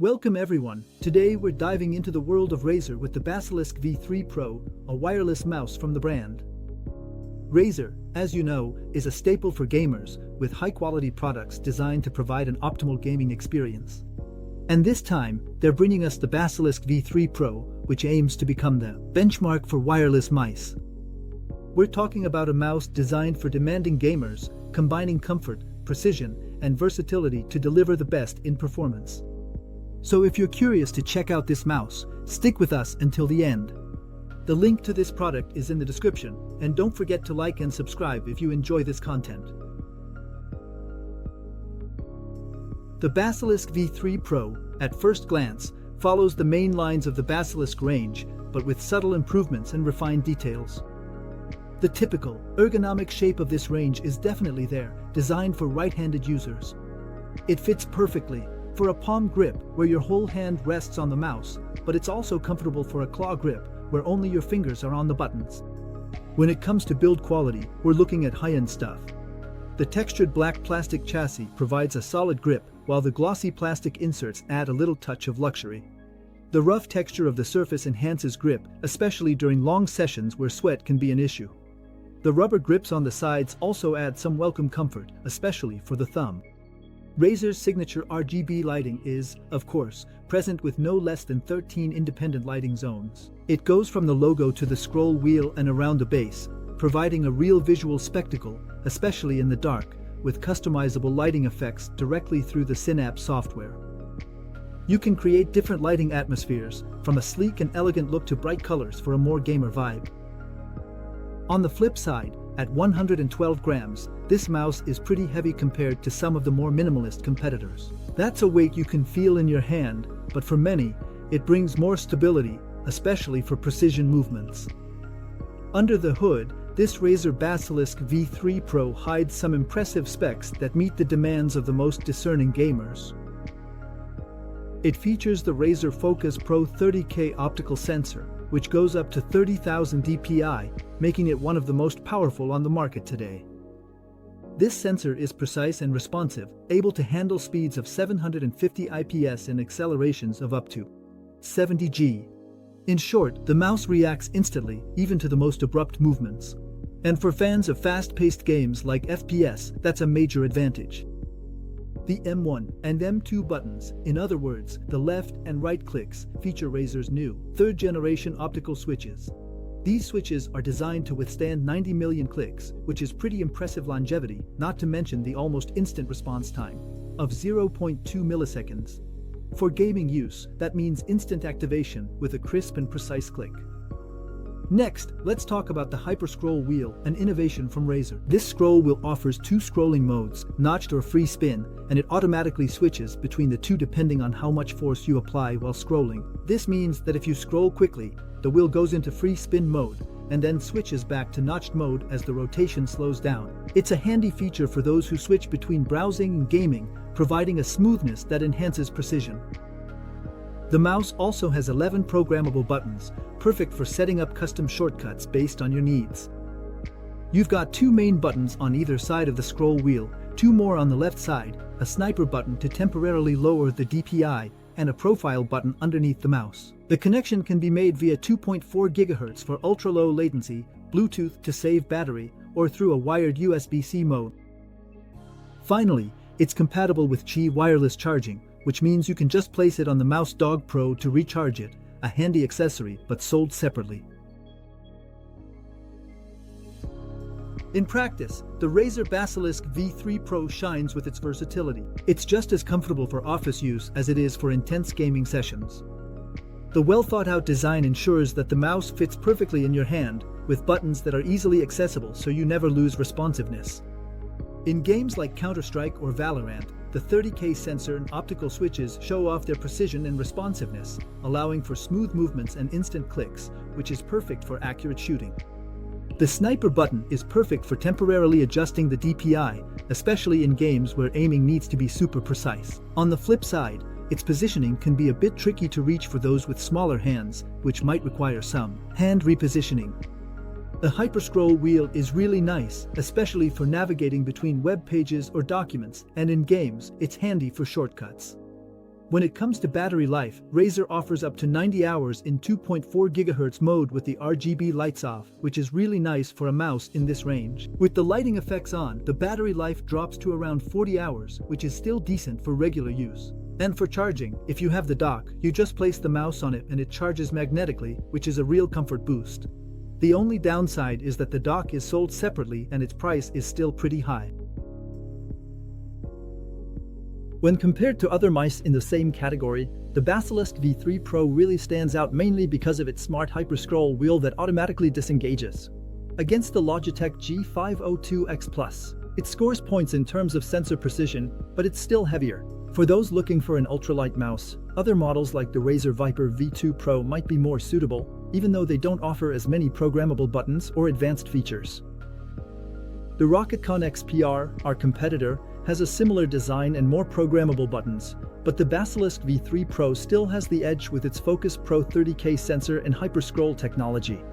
Welcome everyone. Today we're diving into the world of Razer with the Basilisk V3 Pro, a wireless mouse from the brand. Razer, as you know, is a staple for gamers, with high-quality products designed to provide an optimal gaming experience. And this time, they're bringing us the Basilisk V3 Pro, which aims to become the benchmark for wireless mice. We're talking about a mouse designed for demanding gamers, combining comfort, precision, and versatility to deliver the best in performance. So if you're curious to check out this mouse, stick with us until the end. The link to this product is in the description, and don't forget to like and subscribe if you enjoy this content. The Basilisk V3 Pro, at first glance, follows the main lines of the Basilisk range, but with subtle improvements and refined details. The typical, ergonomic shape of this range is definitely there, designed for right-handed users. It fits perfectly for a palm grip where your whole hand rests on the mouse, but it's also comfortable for a claw grip where only your fingers are on the buttons. When it comes to build quality, we're looking at high-end stuff. The textured black plastic chassis provides a solid grip, while the glossy plastic inserts add a little touch of luxury. The rough texture of the surface enhances grip, especially during long sessions where sweat can be an issue. The rubber grips on the sides also add some welcome comfort, especially for the thumb. Razer's signature RGB lighting is, of course, present with no less than 13 independent lighting zones. It goes from the logo to the scroll wheel and around the base, providing a real visual spectacle, especially in the dark, with customizable lighting effects directly through the Synapse software. You can create different lighting atmospheres, from a sleek and elegant look to bright colors for a more gamer vibe. On the flip side, at 112 grams, this mouse is pretty heavy compared to some of the more minimalist competitors. That's a weight you can feel in your hand, but for many, it brings more stability, especially for precision movements. Under the hood, this Razer Basilisk V3 Pro hides some impressive specs that meet the demands of the most discerning gamers. It features the Razer Focus Pro 30K optical sensor, which goes up to 30,000 DPI, making it one of the most powerful on the market today. This sensor is precise and responsive, able to handle speeds of 750 IPS and accelerations of up to 70 G. In short, the mouse reacts instantly, even to the most abrupt movements. And for fans of fast-paced games like FPS, that's a major advantage. The M1 and M2 buttons, in other words, the left and right clicks, feature Razer's new third-generation optical switches. These switches are designed to withstand 90 million clicks, which is pretty impressive longevity, not to mention the almost instant response time of 0.2 milliseconds. For gaming use, that means instant activation with a crisp and precise click. Next, let's talk about the Hyper-Scroll Wheel, an innovation from Razer. This scroll wheel offers two scrolling modes, notched or free spin, and it automatically switches between the two depending on how much force you apply while scrolling. This means that if you scroll quickly, the wheel goes into free spin mode, and then switches back to notched mode as the rotation slows down. It's a handy feature for those who switch between browsing and gaming, providing a smoothness that enhances precision. The mouse also has 11 programmable buttons, perfect for setting up custom shortcuts based on your needs. You've got two main buttons on either side of the scroll wheel, two more on the left side, a sniper button to temporarily lower the DPI, and a profile button underneath the mouse. The connection can be made via 2.4 GHz for ultra-low latency, Bluetooth to save battery, or through a wired USB-C mode. Finally, it's compatible with Qi wireless charging, which means you can just place it on the Mouse Dog Pro to recharge it, a handy accessory but sold separately. In practice, the Razer Basilisk V3 Pro shines with its versatility. It's just as comfortable for office use as it is for intense gaming sessions. The well-thought-out design ensures that the mouse fits perfectly in your hand, with buttons that are easily accessible so you never lose responsiveness. In games like Counter-Strike or Valorant, the 30K sensor and optical switches show off their precision and responsiveness, allowing for smooth movements and instant clicks, which is perfect for accurate shooting. The sniper button is perfect for temporarily adjusting the DPI, especially in games where aiming needs to be super precise. On the flip side, its positioning can be a bit tricky to reach for those with smaller hands, which might require some hand repositioning. The Hyper-Scroll wheel is really nice, especially for navigating between web pages or documents, and in games, it's handy for shortcuts. When it comes to battery life, Razer offers up to 90 hours in 2.4 GHz mode with the RGB lights off, which is really nice for a mouse in this range. With the lighting effects on, the battery life drops to around 40 hours, which is still decent for regular use. And for charging, if you have the dock, you just place the mouse on it and it charges magnetically, which is a real comfort boost. The only downside is that the dock is sold separately and its price is still pretty high. When compared to other mice in the same category, the Basilisk V3 Pro really stands out mainly because of its smart hyperscroll wheel that automatically disengages. Against the Logitech G502X Plus, it scores points in terms of sensor precision, but it's still heavier. For those looking for an ultralight mouse, other models like the Razer Viper V2 Pro might be more suitable, even though they don't offer as many programmable buttons or advanced features. The Rocketcon XPR, our competitor, has a similar design and more programmable buttons, but the Basilisk V3 Pro still has the edge with its Focus Pro 30K sensor and hyperscroll technology.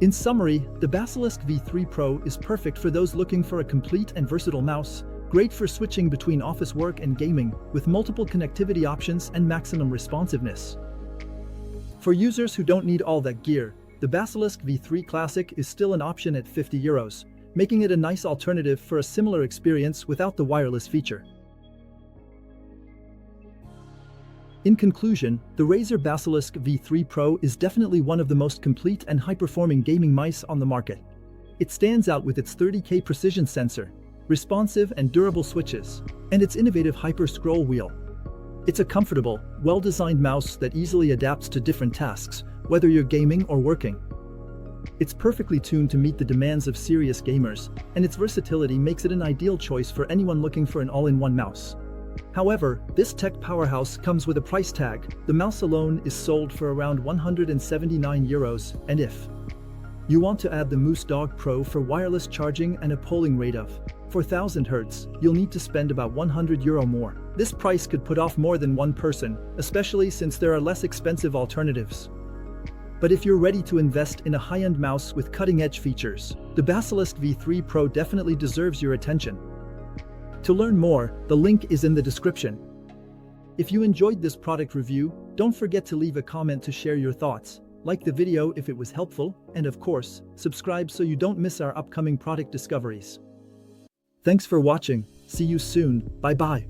In summary, the Basilisk V3 Pro is perfect for those looking for a complete and versatile mouse, great for switching between office work and gaming, with multiple connectivity options and maximum responsiveness. For users who don't need all that gear, the Basilisk V3 Classic is still an option at €50, making it a nice alternative for a similar experience without the wireless feature. In conclusion, the Razer Basilisk V3 Pro is definitely one of the most complete and high-performing gaming mice on the market. It stands out with its 30K precision sensor, responsive and durable switches, and its innovative hyper-scroll wheel. It's a comfortable, well-designed mouse that easily adapts to different tasks, whether you're gaming or working. It's perfectly tuned to meet the demands of serious gamers, and its versatility makes it an ideal choice for anyone looking for an all-in-one mouse. However, this tech powerhouse comes with a price tag. The mouse alone is sold for around €179, and if you want to add the Moose Dog Pro for wireless charging and a polling rate of 4000 Hz, you'll need to spend about €100 more. This price could put off more than one person, especially since there are less expensive alternatives. But if you're ready to invest in a high-end mouse with cutting-edge features, the Basilisk V3 Pro definitely deserves your attention. To learn more, the link is in the description. If you enjoyed this product review, don't forget to leave a comment to share your thoughts, like the video if it was helpful, and of course, subscribe so you don't miss our upcoming product discoveries. Thanks for watching, see you soon, bye-bye.